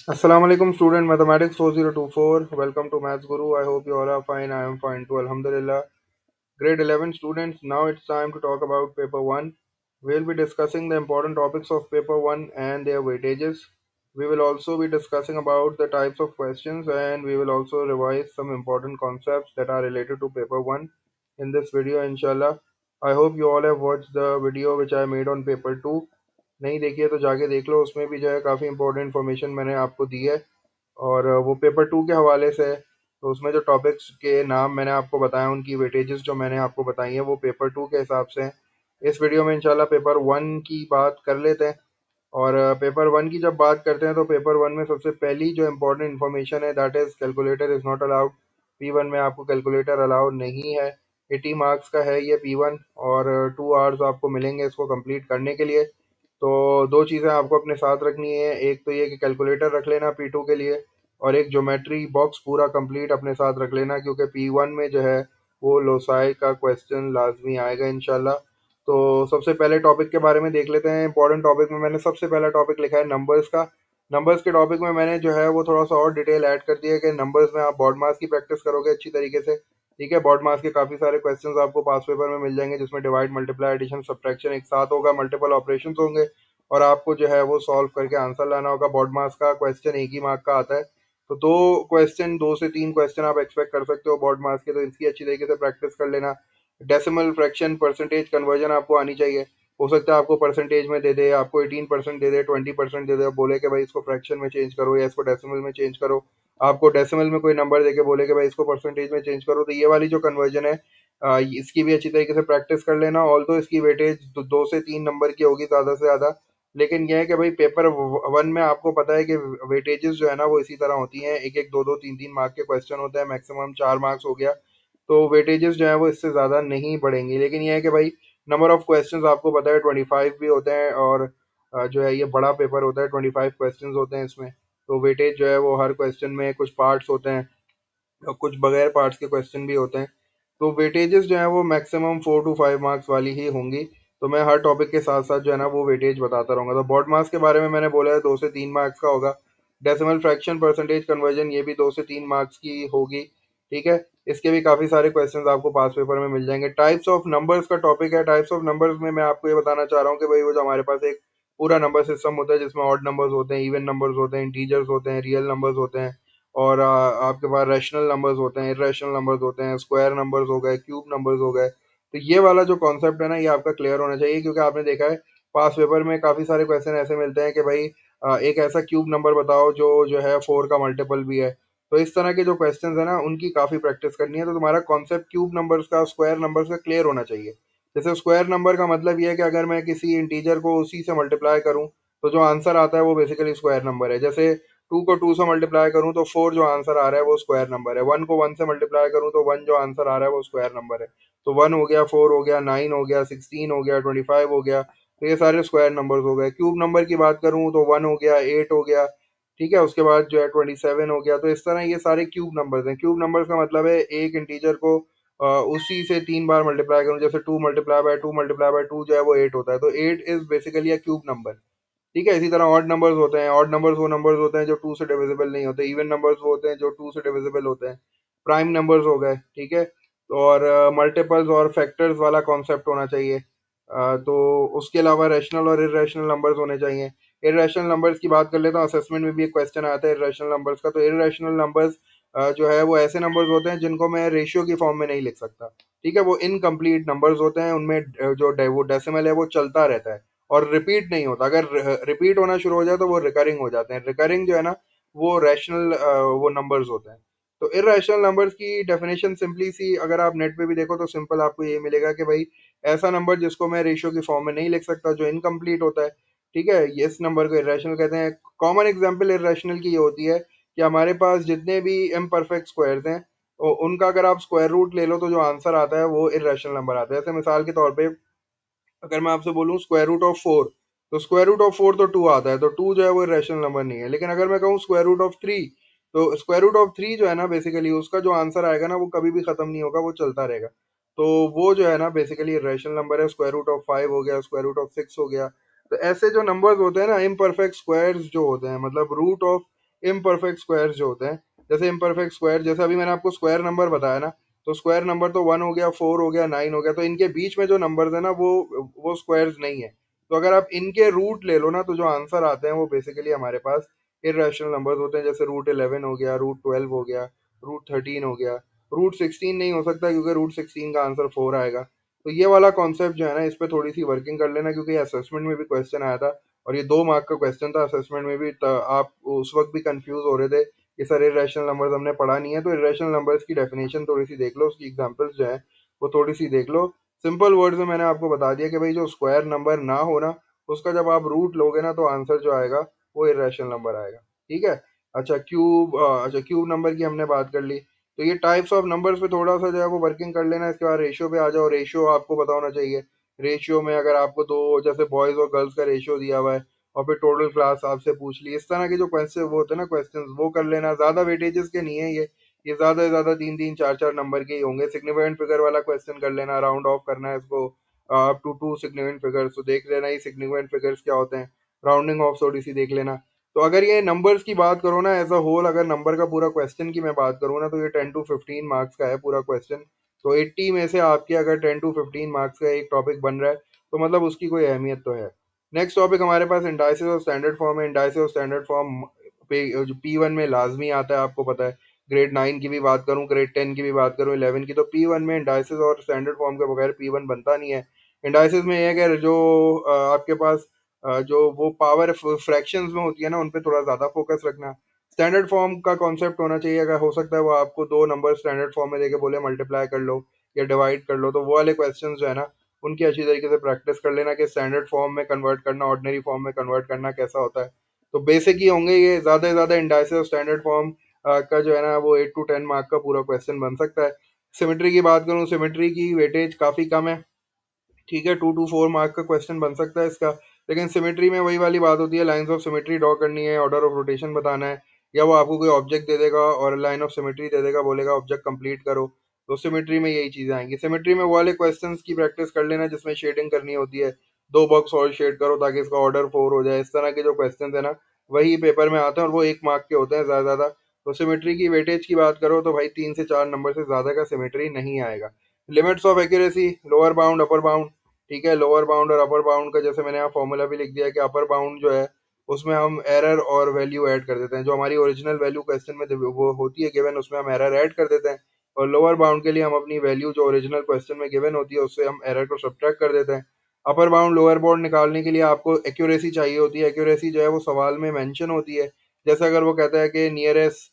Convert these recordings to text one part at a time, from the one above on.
Assalamu alaikum student mathematics 4024. Welcome to Maths Guru. I hope you all are fine. I am fine too. Alhamdulillah. Grade 11 students, now it's time to talk about paper 1. We'll be discussing the important topics of paper 1 and their weightages. We will also be discussing about the types of questions, and we will also revise some important concepts that are related to paper 1 in this video inshallah. I hope you all have watched the video which I made on paper 2. नहीं देखी है तो जाके देख लो, उसमें भी जो है काफ़ी इंपॉर्टेंट इन्फॉर्मेशन मैंने आपको दी है। और वो पेपर 2 के हवाले से है। तो उसमें जो टॉपिक्स के नाम मैंने आपको बताया, उनकी वेटेजेस जो मैंने आपको बताई हैं वो पेपर 2 के हिसाब से हैं। इस वीडियो में इंशाल्लाह पेपर 1 की बात कर लेते हैं। और पेपर 1 की जब बात करते हैं तो पेपर 1 में सबसे पहली जो इम्पोर्टेंट इन्फॉर्मेशन है that is calculator is not allowed. P1 में आपको कैलकुलेटर अलाउड नहीं है। 80 मार्क्स का है ये P1, और 2 आवर्स आपको मिलेंगे इसको कंप्लीट करने के लिए। तो दो चीज़ें आपको अपने साथ रखनी है, एक तो ये कि कैलकुलेटर रख लेना P2 के लिए, और एक ज्योमेट्री बॉक्स पूरा कंप्लीट अपने साथ रख लेना, क्योंकि P1 में जो है वो लोसाई का क्वेश्चन लाजमी आएगा इंशाल्लाह। तो सबसे पहले टॉपिक के बारे में देख लेते हैं। इंपॉर्टेंट टॉपिक में मैंने सबसे पहला टॉपिक लिखा है नंबर्स का। नंबर्स के टॉपिक में मैंने जो है वो थोड़ा सा और डिटेल ऐड कर दिया है कि नंबर्स में आप बॉड मास की प्रैक्टिस करोगे अच्छी तरीके से। ठीक है, बॉड मास के काफ़ी सारे क्वेश्चंस आपको पास पेपर में मिल जाएंगे, जिसमें डिवाइड मल्टीप्लाई एडिशन सब्ट्रैक्शन एक साथ होगा, मल्टीपल ऑपरेशंस होंगे, और आपको जो है वो सॉल्व करके आंसर लाना होगा। बॉड मास का क्वेश्चन एक ही मार्क का आता है, तो दो क्वेश्चन, 2 से 3 क्वेश्चन आप एक्सपेक्ट कर सकते हो बॉड मास के, तो इसकी अच्छी तरीके से प्रैक्टिस कर लेना। डेसिमल फ्रैक्शन परसेंटेज कन्वर्जन आपको आनी चाहिए। हो सकता है आपको परसेंटेज में दे दे, आपको 18% दे दे, 20% दे दे, बोले कि भाई इसको फ्रैक्शन में चेंज करो या इसको डेसिमल में चेंज करो। आपको डेसिमल में कोई नंबर देके बोले कि भाई इसको परसेंटेज में चेंज करो, तो ये वाली जो कन्वर्जन है इसकी भी अच्छी तरीके से प्रैक्टिस कर लेना। ऑल तो इसकी वेटेज 2 से 3 नंबर की होगी ज़्यादा से ज़्यादा, लेकिन यह है कि भाई पेपर 1 में आपको पता है कि वेटेजेस जो है ना वो इसी तरह होती हैं, एक एक दो दो तीन तीन मार्क के क्वेश्चन होते हैं, मैक्सिमम 4 मार्क्स हो गया। तो वेटेजेस जो है वो इससे ज़्यादा नहीं बढ़ेंगी, लेकिन यह है कि भाई नंबर ऑफ क्वेश्चंस आपको पता है 25 भी होते हैं, और जो है ये बड़ा पेपर होता है, 25 क्वेश्चंस होते हैं इसमें। तो वेटेज जो है वो हर क्वेश्चन में कुछ पार्ट्स होते हैं और कुछ बगैर पार्ट्स के क्वेश्चन भी होते हैं। तो वेटेजेस जो है वो मैक्सिमम 4 to 5 मार्क्स वाली ही होंगी। तो मैं हर टॉपिक के साथ साथ जो है ना वो वेटेज बताता रहूँगा। तो बॉड मास के बारे में मैंने बोला है 2 से 3 मार्क्स का होगा। डेसिमल फ्रैक्शन परसेंटेज कन्वर्जन ये भी 2 से 3 मार्क्स की होगी। ठीक है, इसके भी काफ़ी सारे क्वेश्चंस आपको पास पेपर में मिल जाएंगे। टाइप्स ऑफ नंबर्स का टॉपिक है। टाइप्स ऑफ नंबर्स में मैं आपको ये बताना चाह रहा हूँ कि भाई वो जो हमारे पास एक पूरा नंबर सिस्टम होता है, जिसमें ऑड नंबर्स होते हैं, इवन नंबर्स होते हैं, इंटीजर्स होते हैं, रियल नंबर्स होते हैं, और आपके पास रैशनल नंबर्स होते हैं, इर्रेशनल नंबर्स होते हैं, स्क्वायर नंबर्स हो गए, क्यूब नंबर्स हो गए। तो ये वाला जो कॉन्सेप्ट है ना ये आपका क्लियर होना चाहिए, क्योंकि आपने देखा है पास पेपर में काफ़ी सारे क्वेश्चन ऐसे मिलते हैं कि भाई एक ऐसा क्यूब नंबर बताओ जो है 4 का मल्टीपल भी है। तो इस तरह के जो क्वेश्चंस है ना उनकी काफ़ी प्रैक्टिस करनी है। तो तुम्हारा कॉन्सेप्ट क्यूब नंबर्स का, स्क्वायर नंबर्स का क्लियर होना चाहिए। जैसे स्क्वायर नंबर का मतलब ये है कि अगर मैं किसी इंटीजर को उसी से मल्टीप्लाई करूं तो जो आंसर आता है वो बेसिकली स्क्वायर नंबर है। जैसे 2 को 2 से मल्टीप्लाई करूं तो 4 जो आंसर आ रहा है वो स्क्वायर नंबर है। 1 को 1 से मल्टीप्लाई करूं तो 1 जो आंसर आ रहा है वो स्क्वायर नंबर है। तो 1 हो गया, 4 हो गया, 9 हो गया, 16 हो गया, 25 हो गया। तो ये सारे स्क्वायर नंबर्स हो गए। क्यूब नंबर की बात करूं तो 1 हो गया, 8 हो गया, ठीक है, उसके बाद जो है 27 हो गया। तो इस तरह ये सारे क्यूब नंबर्स हैं। क्यूब नंबर्स का मतलब है एक इंटीजर को उसी से 3 बार मल्टीप्लाई करूं। जैसे 2 मल्टीप्लाई बाय 2 मल्टीप्लाई बाय 2 जो है वो 8 होता है, तो 8 is basically a cube number. ठीक है, इसी तरह ऑड नंबर्स होते हैं। ऑड नंबर्स वो नंबर्स होते हैं जो 2 से डिविजिबल नहीं होते। इवन नंबर्स वो होते हैं जो 2 से डिविजिबल होते हैं। प्राइम नंबर्स हो गए, ठीक है। और मल्टीपल्स और फैक्टर्स वाला कॉन्सेप्ट होना चाहिए। तो उसके अलावा रैशनल और इर्रेशनल नंबर्स होने चाहिए। इर्रेशनल नंबर्स की बात कर लेता हूँ, असेसमेंट में भी एक क्वेश्चन आता है इर्रेशनल नंबर्स का। तो इर्रेशनल नंबर्स जो है वो ऐसे नंबर्स होते हैं जिनको मैं रेशियो की फॉर्म में नहीं लिख सकता। ठीक है, वो इनकम्प्लीट नंबर्स होते हैं, उनमें वो डेसिमल है वो चलता रहता है और रिपीट नहीं होता। अगर रिपीट होना शुरू हो जाए तो वो रिकरिंग हो जाते हैं। रिकरिंग जो है ना वो रैशनल वो नंबर्स होते हैं। तो इर्रेशनल नंबर्स की डेफिनेशन सिंपली सी अगर आप नेट पे भी देखो तो सिंपल आपको ये मिलेगा कि भाई ऐसा नंबर जिसको मैं रेशियो की फॉर्म में नहीं लिख सकता, जो इनकम्प्लीट होता है। ठीक है, ये इस नंबर को इर्रेशनल कहते हैं। कॉमन एग्जांपल इर्रेशनल की ये होती है कि हमारे पास जितने भी इम्परफेक्ट स्क्वायर्स हैं उनका अगर आप स्क्वायर रूट ले लो तो जो आंसर आता है वो इर्रेशनल नंबर आता है। जैसे मिसाल के तौर पे अगर मैं आपसे बोलूँ स्क्वायर रूट ऑफ 4, तो स्क्वायर रूट ऑफ 4 तो 2 आता है, तो 2 जो है वो रैशनल नंबर नहीं है। लेकिन अगर मैं कहूँ स्क्वायर रूट ऑफ 3, तो स्क्वायर रूट ऑफ 3 जो है ना बेसिकली उसका जो आंसर आएगा ना वो कभी भी खत्म नहीं होगा, वो चलता रहेगा। तो वो जो है ना बेसिकली रैशनल नंबर है। स्क्वायर रूट ऑफ 5 हो गया, स्क्वायर रूट ऑफ 6 हो गया। तो ऐसे जो नंबर्स होते हैं ना इम्परफेक्ट स्क्वायर्स जो होते हैं, मतलब रूट ऑफ इम्परफेक्ट स्क्वायर जो होते हैं, जैसे इम्परफेक्ट स्क्वायर, जैसे अभी मैंने आपको स्क्वायर नंबर बताया ना, तो स्क्वायर नंबर तो 1 हो गया, 4 हो गया, 9 हो गया, तो इनके बीच में जो नंबर्स है ना वो स्क्वायर्स नहीं है। तो अगर आप इनके रूट ले लो ना, तो जो आंसर आते हैं वो बेसिकली हमारे पास इरेशनल नंबर्स होते हैं, जैसे रूट 11 हो गया, रूट 12 हो गया, रूट 13 हो गया। रूट 16 नहीं हो सकता क्योंकि रूट 16 का आंसर 4 आएगा। तो ये वाला कॉन्सेप्ट जो है ना, इस पे थोड़ी सी वर्किंग कर लेना, क्योंकि असेसमेंट में भी क्वेश्चन आया था और ये 2 मार्क का क्वेश्चन था असेसमेंट में भी। आप उस वक्त भी कंफ्यूज हो रहे थे कि सर इरेशनल नंबर्स हमने पढ़ा नहीं है, तो इरेशनल नंबर्स की डेफिनेशन थोड़ी सी देख लो, उसकी एग्जांपल्स जो है वो थोड़ी सी देख लो। सिंपल वर्ड्स में मैंने आपको बता दिया कि भाई जो स्क्वायर नंबर ना हो ना, उसका जब आप रूट लोगे ना, तो आंसर जो आएगा वो इरेशनल नंबर आएगा। ठीक है। अच्छा क्यूब नंबर की हमने बात कर ली। तो ये टाइप्स ऑफ नंबर्स पे थोड़ा सा जो है वो वर्किंग कर लेना। इसके बाद रेशियो पे आ जाओ। रेशियो आपको पता होना चाहिए। रेशियो में अगर आपको दो, जैसे बॉयज और गर्ल्स का रेशियो दिया हुआ है और फिर टोटल क्लास आपसे पूछ ली, इस तरह के जो क्वेश्चन वो होते हैं ना, क्वेश्चन वो कर लेना। ज्यादा वेटेजेस के नहीं है ये ज्यादा से ज्यादा 3 3 4 4 नंबर के ही होंगे। सिग्निफिकेंट फिगर वाला क्वेश्चन कर लेना, राउंड ऑफ करना है इसको अप टू 2 सिग्निफिकेंट फिगर्स, तो देख लेना ये सिग्निफिकेंट फिगर्स क्या होते हैं। राउंडिंग ऑफ थोड़ी सी देख लेना। तो अगर ये नंबर्स की बात करो ना एज अ होल, अगर नंबर का पूरा क्वेश्चन की मैं बात करूँ ना, तो ये 10 to 15 मार्क्स का है पूरा क्वेश्चन। तो 80 में से आपके अगर 10 to 15 मार्क्स का एक टॉपिक बन रहा है, तो मतलब उसकी कोई अहमियत तो है। नेक्स्ट टॉपिक हमारे पास इंडाइसिस और स्टैंडर्ड फॉर्म है। इंडाइसिस और स्टैंडर्ड फॉर्म पे जो P1 में लाजमी आता है, आपको पता है। ग्रेड 9 की भी बात करूं, ग्रेड 10 की भी बात करूं, 11 की, तो P1 में इंडाइसिस और स्टैंडर्ड फॉर्म के बगैर P1 बनता नहीं है। इंडाइसिस में ये है कि जो आपके पास जो वो पावर फ्रैक्शंस में होती है ना, उन पे थोड़ा ज़्यादा फोकस रखना। स्टैंडर्ड फॉर्म का कॉन्सेप्ट होना चाहिए, अगर हो सकता है वो आपको दो नंबर स्टैंडर्ड फॉर्म में देके बोले मल्टीप्लाई कर लो या डिवाइड कर लो, तो वो वाले क्वेश्चंस जो है ना, उनकी अच्छी तरीके से प्रैक्टिस कर लेना कि स्टैंडर्ड फॉर्म में कन्वर्ट करना, ऑर्डिनरी फॉर्म में कन्वर्ट करना कैसा होता है। तो बेसिक ही होंगे ये। ज़्यादा से ज़्यादा इंडाइसिस और स्टैंडर्ड फॉर्म का जो है ना, वो 8 to 10 मार्क का पूरा क्वेश्चन बन सकता है। सिमेट्री की बात करूँ, सिमेट्री की वेटेज काफ़ी कम है। ठीक है, 2 to 4 मार्क का क्वेश्चन बन सकता है इसका। लेकिन सिमेट्री में वही वाली बात होती है, लाइंस ऑफ सिमेट्री ड्रॉ करनी है, ऑर्डर ऑफ रोटेशन बताना है, या वो आपको कोई ऑब्जेक्ट दे देगा और लाइन ऑफ सिमेट्री दे देगा, बोलेगा ऑब्जेक्ट कंप्लीट करो। तो सिमेट्री में यही चीजें आएंगी। सिमेट्री में वो वाले क्वेश्चंस की प्रैक्टिस कर लेना जिसमें शेडिंग करनी होती है। 2 बॉक्स और शेड करो ताकि इसका ऑर्डर 4 हो जाए। इस तरह के जो क्वेश्चन है ना, वही पेपर में आते हैं और वो 1 मार्क के होते हैं ज्यादा ज्यादा। तो सिमेट्री की वेटेज की बात करो तो भाई 3 से 4 नंबर से ज्यादा का सिमेट्री नहीं आएगा। Limits of accuracy, lower bound, upper bound. ठीक है, लोअर बाउंड और अपर बाउंड का जैसे मैंने यहाँ फॉर्मूला भी लिख दिया है कि अपर बाउंड जो है उसमें हम एरर और वैल्यू ऐड कर देते हैं। जो हमारी ओरिजिनल वैल्यू क्वेश्चन में वो होती है गिवन, उसमें हम एरर ऐड कर देते हैं। और लोअर बाउंड के लिए हम अपनी वैल्यू जो ओरिजिनल क्वेश्चन में गिवन होती है उससे हम एरर को सब्ट्रैक्ट कर देते हैं। अपर बाउंड लोअर बाउंड निकालने के लिए आपको एक्यूरेसी चाहिए होती है। एक्यूरेसी जो है वो सवाल में मेंशन होती है। जैसे अगर वो कहता है कि नियरेस्ट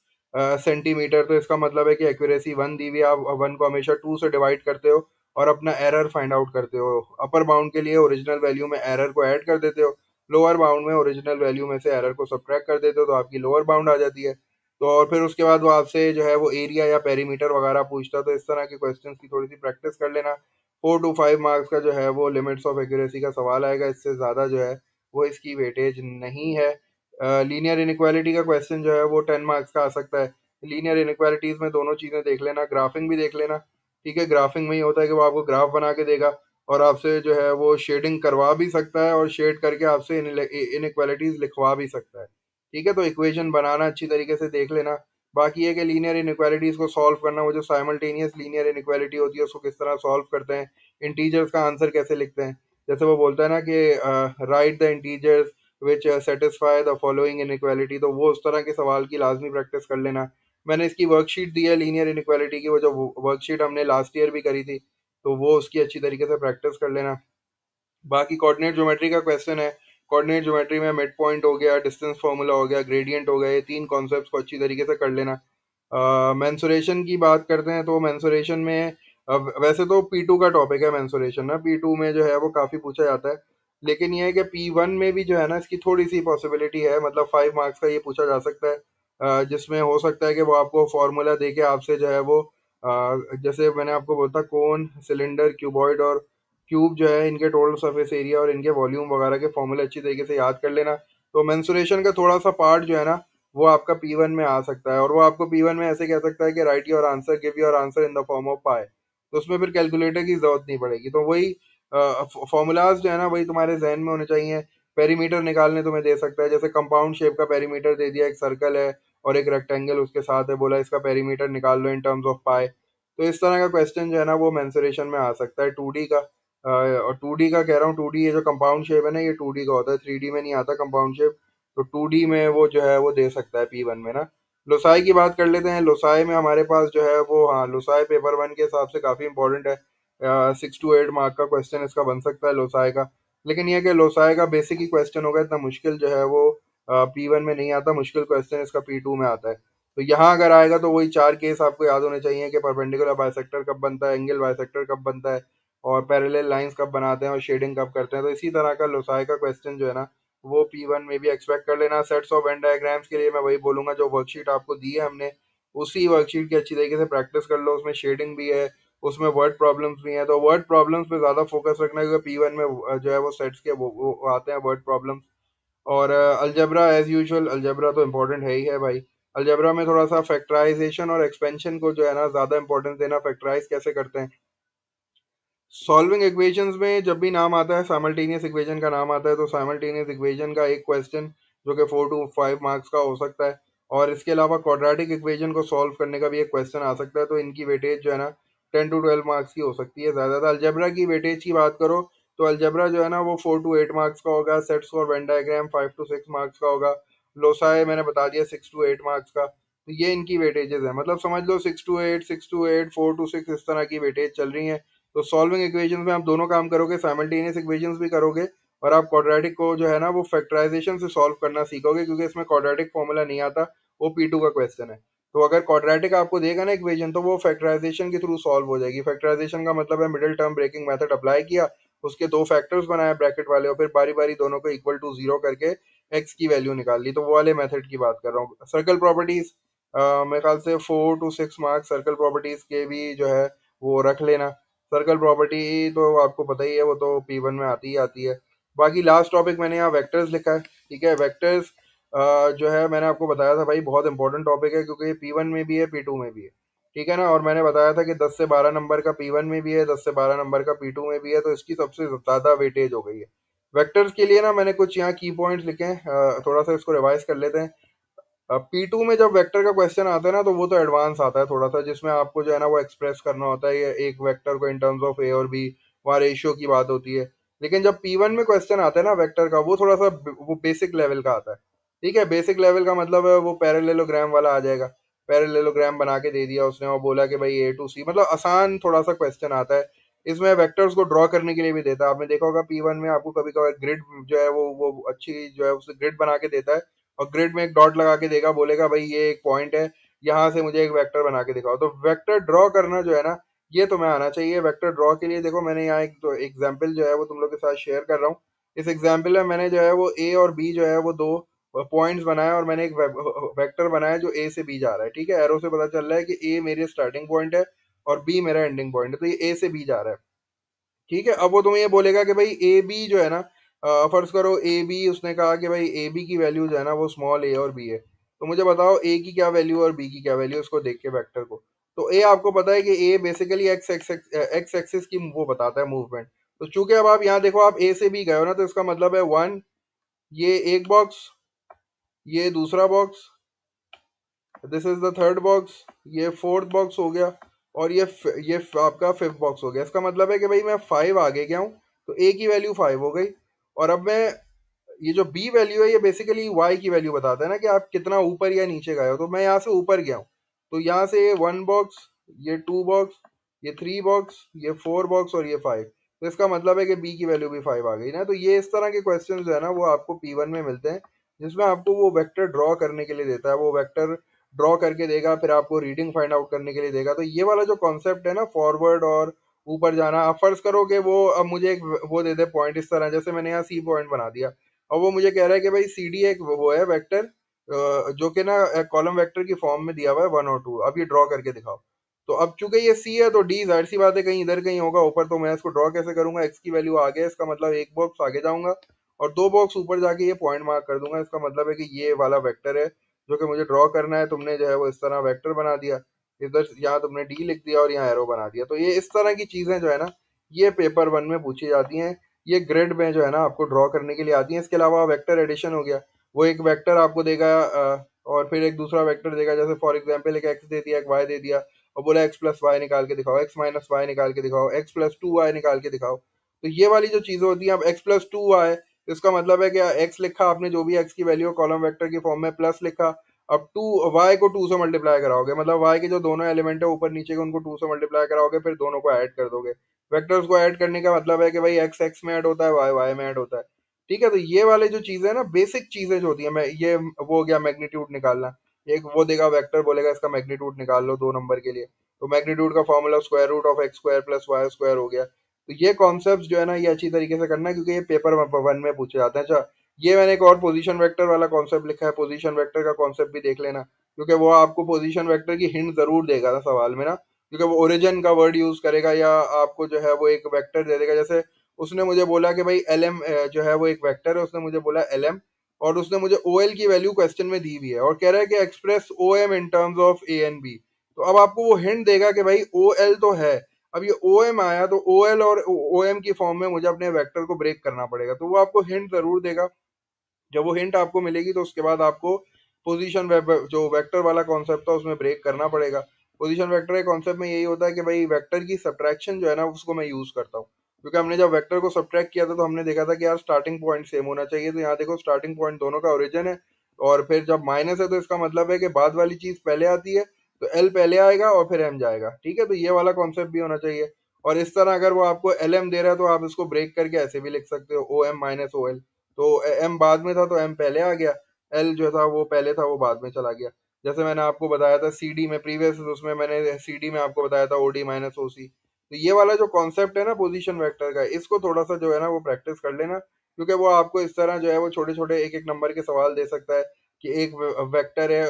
सेंटीमीटर, तो इसका मतलब है कि एक्यूरेसी 1 दी हुई है, आप 1 को हमेशा 2 से डिवाइड करते हो और अपना एरर फाइंड आउट करते हो। अपर बाउंड के लिए ओरिजिनल वैल्यू में एरर को ऐड कर देते हो, लोअर बाउंड में ओरिजिनल वैल्यू में से एरर को सब्ट्रैक्ट कर देते हो, तो आपकी लोअर बाउंड आ जाती है। तो और फिर उसके बाद वो आपसे जो है वो एरिया या पेरीमीटर वगैरह पूछता है। तो इस तरह के क्वेश्चंस की थोड़ी सी प्रैक्टिस कर लेना। 4 to 5 मार्क्स का जो है वो लिमिट्स ऑफ एक्यूरेसी का सवाल आएगा। इससे ज़्यादा जो है वो इसकी वेटेज नहीं है। लीनियर इनक्वालिटी का क्वेश्चन जो है वो 10 मार्क्स का आ सकता है। लीनियर इनक्वालिटीज़ में दोनों चीज़ें देख लेना, ग्राफिंग भी देख लेना। ठीक है, ग्राफिंग में ही होता है कि वो आपको ग्राफ बना के देगा और आपसे जो है वो शेडिंग करवा भी सकता है और शेड करके आपसे इनइक्वालिटीज लिखवा भी सकता है। ठीक है, तो इक्वेशन बनाना अच्छी तरीके से देख लेना। बाकी है कि लीनियर इनइक्वालिटीज को सॉल्व करना, वो जो साइमल्टेनियस लीनियर इनइक्वालिटी होती है उसको किस तरह सॉल्व करते हैं, इंटीजर्स का आंसर कैसे लिखते हैं। जैसे वो बोलता है ना कि right the integers which satisfy the following inequality, तो वो उस तरह के सवाल की लाजमी प्रैक्टिस कर लेना। मैंने इसकी वर्कशीट दी है लीनियर इनइक्वालिटी की, वो जो वर्कशीट हमने लास्ट ईयर भी करी थी, तो वो उसकी अच्छी तरीके से प्रैक्टिस कर लेना। बाकी कोऑर्डिनेट ज्योमेट्री का क्वेश्चन है। कोऑर्डिनेट ज्योमेट्री में मिड पॉइंट हो गया, डिस्टेंस फार्मूला हो गया, ग्रेडियंट हो गया, ये 3 कॉन्सेप्ट्स को अच्छी तरीके से कर लेना। मेंसुरेशन की बात करते हैं तो मेंसुरेशन में वैसे तो P2 का टॉपिक है मेंसुरेशन ना, P2 में जो है वो काफ़ी पूछा जाता है। लेकिन ये है कि P1 में भी जो है ना इसकी थोड़ी सी पॉसिबिलिटी है, मतलब 5 मार्क्स का ये पूछा जा सकता है। जिसमें हो सकता है कि वो आपको फॉर्मूला दे के आपसे जो है वो जैसे मैंने आपको बोलता कोन, सिलेंडर, क्यूबॉइड और क्यूब जो है, इनके टोटल सरफेस एरिया और इनके वॉल्यूम वगैरह के फॉर्मूले अच्छी तरीके से याद कर लेना। तो मेंसुरेशन का थोड़ा सा पार्ट जो है ना, वो आपका P1 में आ सकता है। और वो आपको P1 में ऐसे कह सकता है कि write your answer, give your answer in the form of pi. तो उसमें फिर कैलकुलेटर की जरूरत नहीं पड़ेगी। तो वही फॉर्मूलाज जो है ना वही तुम्हारे जहन में होने चाहिए। पेरीमीटर निकालने तुम्हें दे सकता है, जैसे कंपाउंड शेप का पेरीमीटर दे दिया, एक सर्कल है और एक रेक्टेंगल उसके साथ है, बोला इसका पेरीमीटर निकाल लो इन टर्म्स ऑफ पाई। तो इस तरह का क्वेश्चन जो है ना वो मेंसुरेशन में आ सकता है 2D का। और 2D का कह रहा हूँ, 2D ये जो कंपाउंड शेप है ना ये 2D का होता है, 3D में नहीं आता कंपाउंड शेप। तो 2D में वो जो है वो दे सकता है P1 में ना। लोसाई की बात कर लेते हैं। लोसाई में हमारे पास जो है वो, हाँ, लोसाई पेपर 1 के हिसाब से काफ़ी इंपॉर्टेंट है। 6 to 8 मार्क का क्वेश्चन इसका बन सकता है लोसाई का। लेकिन यह कि लोसाई का बेसिक ही क्वेश्चन होगा, इतना मुश्किल जो है वो P1 में नहीं आता, मुश्किल क्वेश्चन इसका P2 में आता है। तो यहाँ अगर आएगा तो वही 4 केस आपको याद होने चाहिए कि परपेंडिकुलर बाइसेक्टर कब बनता है, एंगल बाइसेक्टर कब बनता है, और पैरेलल लाइंस कब बनाते हैं, और शेडिंग कब करते हैं। तो इसी तरह का लोसाई का क्वेश्चन जो है ना वो P1 में भी एक्सपेक्ट कर लेना। सेट्स ऑफ वेन डायग्राम्स के लिए मैं वही बोलूंगा, जो वर्कशीट आपको दी है हमने उसी वर्कशीट की अच्छी तरीके से प्रैक्टिस कर लो। उसमें शेडिंग भी है, उसमें वर्ड प्रॉब्लम्स भी हैं, तो वर्ड प्रॉब्लम्स पे ज़्यादा फोकस रखना है, क्योंकि P1 में जो है वो सेट्स के वो आते हैं वर्ड प्रॉब्लम्स। और अलजेब्रा एज यूजुअल, अलजेब्रा तो इम्पोर्टेंट है ही है भाई। अलजेब्रा में थोड़ा सा फैक्टराइजेशन और एक्सपेंशन को जो है ना ज़्यादा इंपॉर्टेंस देना। फैक्टराइज कैसे करते हैं, सॉल्विंग इक्वेशंस में जब भी नाम आता है, साइमल्टेनियस इक्वेशन का नाम आता है, तो साइमल्टेनियस इक्वेशन का एक क्वेश्चन जो कि 4 to 5 मार्क्स का हो सकता है। और इसके अलावा क्वाड्रेटिक इक्वेशन को सॉल्व करने का भी एक क्वेश्चन आ सकता है। तो इनकी वेटेज जो है ना 10 to 12 मार्क्स की हो सकती है ज़्यादा। अलजेब्रा की वेटेज की बात करो तो अलजेब्रा जो है ना वो 4 to 8 मार्क्स का होगा। सेट्स और वेन डायग्राम 5 to 6 मार्क्स का होगा। लोसाए मैंने बता दिया 6 to 8 मार्क्स का। तो ये इनकी वेटेजेस है, मतलब समझ लो 6 to 8, 6 to 8, 4 to 6 इस तरह की वेटेज चल रही है। तो सॉल्विंग इक्वेशंस में आप दोनों काम करोगे, साइमल्टेनियस इक्वेशंस भी करोगे, और आप क्वाड्रेटिक को जो है ना वो फैक्टराइजेशन से सॉल्व करना सीखोगे, क्योंकि इसमें क्वाड्रेटिक फॉर्मूला नहीं आता, वो P2 का क्वेश्चन है। तो अगर क्वाड्रेटिक आपको देगा ना इक्वेशन तो वो फैक्टराइजेशन के थ्रू सॉल्व हो जाएगी। फैक्टराइजेशन का मतलब है middle term breaking method apply किया, उसके दो फैक्टर्स बनाए ब्रैकेट वाले, और फिर बारी बारी दोनों को इक्वल टू जीरो करके एक्स की वैल्यू निकाल ली। तो वो वाले मेथड की बात कर रहा हूँ। सर्कल प्रॉपर्टीज मेरे ख्याल से 4 to 6 मार्क्स सर्कल प्रॉपर्टीज के भी जो है वो रख लेना। सर्कल प्रॉपर्टी तो आपको पता ही है, वो तो P1 में आती ही आती है। बाकी लास्ट टॉपिक मैंने यहाँ वेक्टर्स लिखा है, ठीक है। वेक्टर्स जो है मैंने आपको बताया था भाई बहुत इंपॉर्टेंट टॉपिक है, क्योंकि ये P1 में भी है P2 में भी है, ठीक है ना। और मैंने बताया था कि 10 से 12 नंबर का P1 में भी है, 10 से 12 नंबर का P2 में भी है, तो इसकी सबसे ज़्यादा वेटेज हो गई है। वेक्टर्स के लिए ना मैंने कुछ यहाँ की पॉइंट्स लिखे हैं, थोड़ा सा इसको रिवाइज कर लेते हैं। P2 में जब वेक्टर का क्वेश्चन आता है ना तो वो तो एडवांस आता है थोड़ा सा, जिसमें आपको जो है ना वो एक्सप्रेस करना होता है ये एक वेक्टर को इन टर्म्स ऑफ ए और बी, वहाँ रेशियो की बात होती है। लेकिन जब P1 में क्वेश्चन आता है ना वेक्टर का, वो थोड़ा सा वो बेसिक लेवल का आता है, ठीक है। बेसिक लेवल का मतलब है वो पैरेललोग्राम वाला आ जाएगा। पैरेललोग्राम बना के दे दिया उसने और बोला कि भाई A to C, मतलब आसान थोड़ा सा क्वेश्चन आता है। इसमें वेक्टर्स को ड्रॉ करने के लिए भी देता है। आपने देखा होगा P1 में आपको कभी कभार ग्रिड जो है वो अच्छी जो है उसे ग्रिड बना के देता है, और ग्रिड में एक डॉट लगा के देगा, बोलेगा भाई ये एक पॉइंट है, यहाँ से मुझे एक वेक्टर बना के दिखाओ। तो वेक्टर ड्रॉ करना जो है ना ये तुम्हें आना चाहिए। वेक्टर ड्रॉ के लिए देखो मैंने यहाँ एक तो एग्जाम्पल जो है वो तुम लोग के साथ शेयर कर रहा हूँ। इस एग्जाम्पल में मैंने जो है वो ए और बी जो है वो दो पॉइंट्स बनाया, और मैंने एक वेक्टर बनाया जो ए से बी जा रहा है, ठीक है। एरो से पता चल रहा है कि ए मेरे स्टार्टिंग पॉइंट है और बी मेरा एंडिंग पॉइंट है, तो ये ए से बी जा रहा है, ठीक है। अब वो तुम्हें ये बोलेगा कि भाई ए बी जो है ना, फर्ज करो ए बी, उसने कहा कि भाई ए बी की वैल्यू जो है ना वो स्मॉल ए और बी है। तो मुझे बताओ ए की क्या वैल्यू और बी की क्या वैल्यू, उसको देख के वेक्टर को। तो ए आपको पता है कि ए बेसिकली एक्स एक्सिस की वो बताता है मूवमेंट। तो चूंकि अब आप यहाँ देखो, आप ए से बी गए हो ना, तो इसका मतलब है 1, ये एक बॉक्स, ये दूसरा box, this is the third box, ये फोर्थ बॉक्स हो गया, और आपका फिफ्थ बॉक्स हो गया। इसका मतलब है कि भाई मैं 5 आगे गया हूँ, तो ए की वैल्यू 5 हो गई। और अब मैं, ये जो बी वैल्यू है ये बेसिकली वाई की वैल्यू बताता है ना कि आप कितना ऊपर या नीचे गए हो। तो मैं यहाँ से ऊपर गया हूँ, तो यहाँ से ये 1 बॉक्स, ये 2 बॉक्स, ये 3 बॉक्स, ये 4 बॉक्स, और ये 5। तो इसका मतलब है कि बी की वैल्यू भी 5 आ गई ना। तो ये इस तरह के क्वेश्चन जो है ना वो आपको P1 में मिलते हैं, जिसमें आपको वो वेक्टर ड्रॉ करने के लिए देता है। वो वेक्टर ड्रॉ करके देगा, फिर आपको रीडिंग फाइंड आउट करने के लिए देगा। तो ये वाला जो कॉन्सेप्ट है ना, फॉरवर्ड और ऊपर जाना, आप फर्ज करो कि वो अब मुझे एक वो दे दे पॉइंट इस तरह, जैसे मैंने यहाँ सी पॉइंट बना दिया, और वो मुझे कह रहा है कि भाई सी डी एक वो है वेक्टर, जो कि ना कॉलम वेक्टर की फॉर्म में दिया हुआ है 1 और 2, अब ये ड्रॉ करके दिखाओ। तो अब चूंकि ये सी है तो डी जाहिर सी बात है कहीं इधर कहीं होगा ऊपर, तो मैं इसको ड्रॉ कैसे करूंगा, एक्स की वैल्यू आगे है, इसका मतलब एक बॉक्स आगे जाऊंगा और 2 बॉक्स ऊपर जाके ये पॉइंट मार्क कर दूंगा। इसका मतलब है कि ये वाला वेक्टर है जो कि मुझे ड्रॉ करना है। तुमने जो है वो इस तरह वेक्टर बना दिया, इधर यहाँ तुमने डी लिख दिया और यहाँ एरो बना दिया। तो ये इस तरह की चीजें जो है ना ये पेपर 1 में पूछी जाती हैं, ये ग्रिड में जो है ना आपको ड्रॉ करने के लिए आती हैं। इसके अलावा वेक्टर एडिशन हो गया, वो एक वेक्टर आपको देगा और फिर एक दूसरा वेक्टर देगा, जैसे फॉर एग्जाम्पल एक एक्स दे दिया, एक वाई दे दिया, और बोला एक्स प्लस वाई निकाल के दिखाओ, एक्स माइनस वाई निकाल के दिखाओ, एक्स प्लस टू वाई निकाल के दिखाओ। तो ये वाली जो चीजें होती हैं, अब एक्स प्लस टू वाई, इसका मतलब है कि एक्स लिखा आपने, जो भी एक्स की वैल्यू कॉलम वेक्टर की फॉर्म में, प्लस लिखा। अब टू वाई को टू से मल्टीप्लाई कराओगे, मतलब वाई के जो दोनों एलिमेंट है ऊपर नीचे के, उनको टू से मल्टीप्लाई कराओगे, फिर दोनों को ऐड कर दोगे। वेक्टर्स को ऐड करने का मतलब है कि भाई एक्स एक्स में ऐड होता है, वाई वाई में ऐड होता है। ठीक है, तो ये वाले जो चीजें है ना, बेसिक चीजें जो होती है, मैं ये वो हो गया मैग्नीट्यूड निकालना। एक वो देगा वेक्टर, बोलेगा इसका मैग्नीट्यूड निकाल लो 2 नंबर के लिए, तो मैग्नीट्यूड का formula square root of x square plus y square हो गया। तो ये कॉन्सेप्ट जो है ना, ये अच्छी तरीके से करना है, क्योंकि ये पेपर वन में पूछे जाते हैं। अच्छा, ये मैंने एक और पोजीशन वेक्टर वाला कॉन्सेप्ट लिखा है, पोजीशन वेक्टर का कॉन्सेप्ट भी देख लेना, क्योंकि वो आपको पोजीशन वेक्टर की हिंट जरूर देगा ना सवाल में ना, क्योंकि वो ओरिजिन का वर्ड यूज करेगा, या आपको जो है वो एक वेक्टर दे देगा। जैसे उसने मुझे बोला कि भाई एल एम जो है वो एक वेक्टर है, उसने मुझे बोला एल एम, और उसने मुझे ओ एल की वैल्यू क्वेश्चन में दी हुई है, और कह रहा है कि express O M in terms of A and B. तो अब आपको वो हिंट देगा कि भाई ओ एल तो है, अब ये ओ एम आया, तो ओ एल और ओ एम की फॉर्म में मुझे अपने वेक्टर को ब्रेक करना पड़ेगा, तो वो आपको हिंट जरूर देगा। जब वो हिंट आपको मिलेगी, तो उसके बाद आपको पोजीशन जो वेक्टर वाला कॉन्सेप्ट था उसमें ब्रेक करना पड़ेगा। पोजीशन वेक्टर के कॉन्सेप्ट में यही होता है कि भाई वेक्टर की सब्ट्रैक्शन जो है ना, उसको मैं यूज करता हूँ, क्योंकि हमने जब वेक्टर को सब्ट्रैक्ट किया था, तो हमने देखा था कि यार स्टार्टिंग पॉइंट सेम होना चाहिए। तो यहाँ देखो स्टार्टिंग पॉइंट दोनों का ओरिजिन है, और फिर जब माइनस है, तो इसका मतलब है कि बाद वाली चीज पहले आती है, तो एल पहले आएगा और फिर एम जाएगा। ठीक है, तो ये वाला कॉन्सेप्ट भी होना चाहिए। और इस तरह अगर वो आपको एल एम दे रहा है, तो आप इसको ब्रेक करके ऐसे भी लिख सकते हो, O M minus O L. तो एम बाद में था तो एम पहले आ गया, एल जो था वो पहले था, वो बाद में चला गया। जैसे मैंने आपको बताया था सीडी में, प्रीवियस उसमें मैंने सीडी में आपको बताया था ओडी माइनस ओसी। तो ये वाला जो कॉन्सेप्ट है ना पोजीशन वेक्टर का, इसको थोड़ा सा जो है ना वो प्रैक्टिस कर लेना, क्योंकि वो आपको इस तरह जो है वो छोटे छोटे एक एक नंबर के सवाल दे सकता है, कि एक वेक्टर है,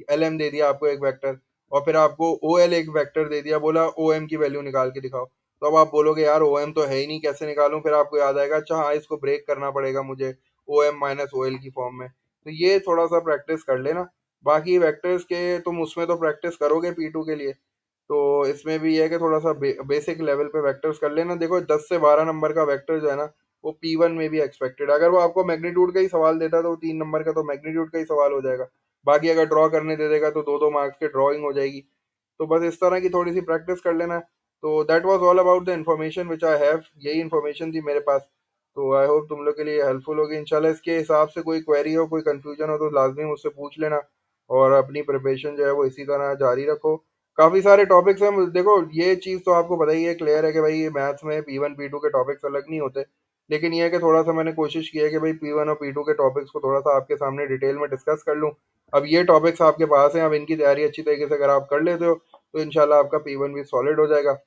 एल एम दे दिया आपको एक वेक्टर, और फिर आपको ओ एल एक वेक्टर दे दिया, बोला ओ एम की वैल्यू निकाल के दिखाओ। तो अब आप बोलोगे यार ओ एम तो है ही नहीं, कैसे निकालूं, फिर आपको याद आएगा अच्छा हाँ, इसको ब्रेक करना पड़ेगा मुझे O M minus O L की फॉर्म में। तो ये थोड़ा सा प्रैक्टिस कर लेना। बाकी वेक्टर्स के तुम उसमें तो प्रैक्टिस करोगे P2 के लिए, तो इसमें भी ये है कि थोड़ा सा बेसिक लेवल पे वेक्टर्स कर लेना। देखो 10 से 12 नंबर का वेक्टर जो है ना, वो P1 में भी एक्सपेक्टेड। अगर वो आपको मैग्नीट्यूड का ही सवाल देता है, तो 3 नंबर का तो मैग्नीट्यूड का ही सवाल हो जाएगा। बाकी अगर ड्रॉ करने दे देगा, तो 2-2 मार्क्स की ड्रॉइंग हो जाएगी। तो बस इस तरह की थोड़ी सी प्रैक्टिस कर लेना। तो that was all about the information which I have, यही इन्फॉर्मेशन थी मेरे पास। तो आई होप तुम लोग के लिए हेल्पफुल होगी इंशाल्लाह। इसके हिसाब से कोई क्वेरी हो, कोई कंफ्यूजन हो, तो लाजमी मुझसे पूछ लेना, और अपनी प्रिपरेशन जो है वो इसी तरह जारी रखो। काफ़ी सारे टॉपिक्स हैं, देखो ये चीज़ तो आपको पता ही है, क्लियर है कि भाई ये मैथ्स में P1 P2 के टॉपिक्स अलग नहीं होते। लेकिन ये है कि थोड़ा सा मैंने कोशिश की है कि भाई P1 और P2 के टॉपिक्स को थोड़ा सा आपके सामने डिटेल में डिस्कस कर लूँ। अब ये टॉपिक्स आपके पास हैं, अब इनकी तैयारी अच्छी तरीके से अगर आप कर लेते हो, तो इंशाल्लाह आपका P1 भी सॉलिड हो जाएगा।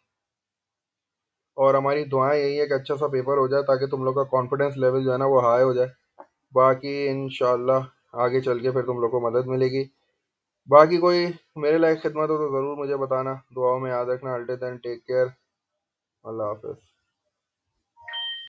और हमारी दुआएं यही है कि अच्छा सा पेपर हो जाए, ताकि तुम लोग का कॉन्फिडेंस लेवल जो है ना वो हाई हो जाए। बाकी इंशाल्लाह आगे चल के फिर तुम लोग को मदद मिलेगी। बाकी कोई मेरे लायक खिदमत हो तो ज़रूर मुझे बताना, दुआओं में याद रखना। अल्टिल देन टेक केयर, अल्लाह हाफिज़।